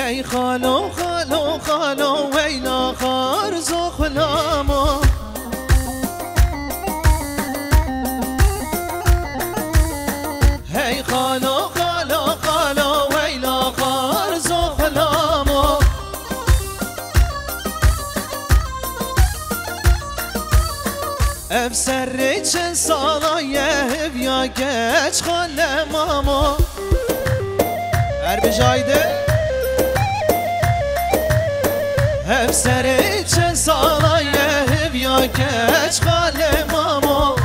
هی خالو خالو خالو ویلا خارز و خلامو هی خالو خالو خالو ویلا خارز و خلامو افسر چه سالایه یا گچ خالمامو هر بجایده افسر چه سالایه یا گچ خالمامو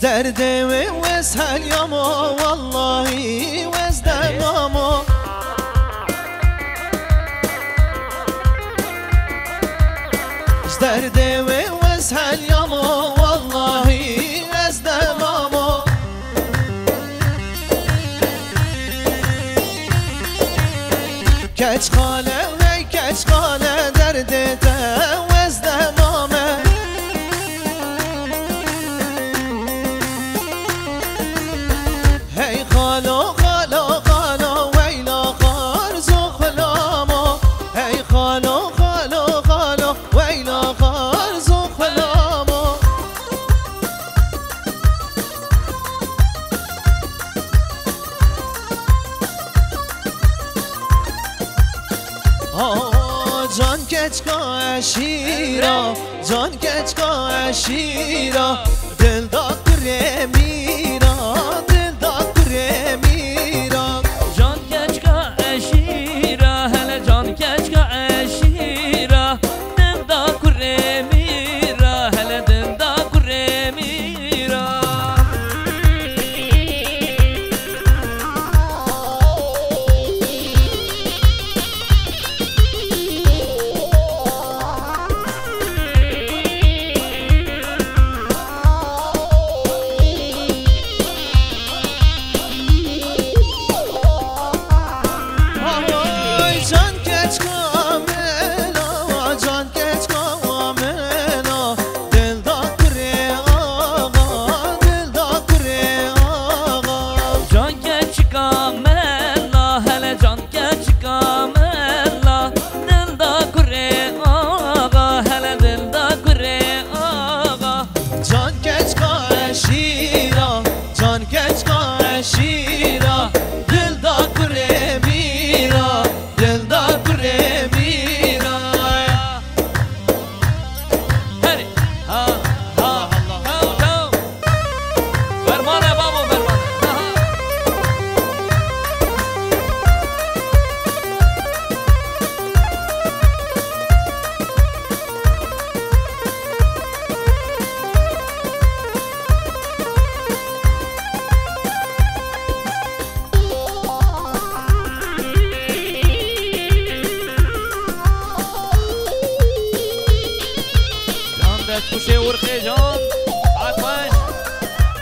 درده و وسهل یامو والله وزدمامو درده و وسهل یامو والله وزدمامو کچ خاله و کچ خاله درده تا وزدمامه هی خالو خالو خالو ویلا خارز و خلامو هی خالو خالو خالو ویلا خارز و خلامو جان کچکا اشیرا جان کچکا اشیرا دل دا کره میرا دل دا کره میرا جان کچکا اشیرا هل جان کچکا اشیرا دل دا کره میرا هل دل دا کره میرا كوشي ورقي جان عطاش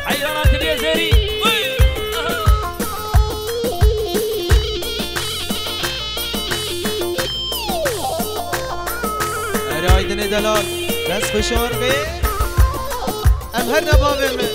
حيرانات اليزاري رايدن دلال بس فشار بي ام هر نبابه من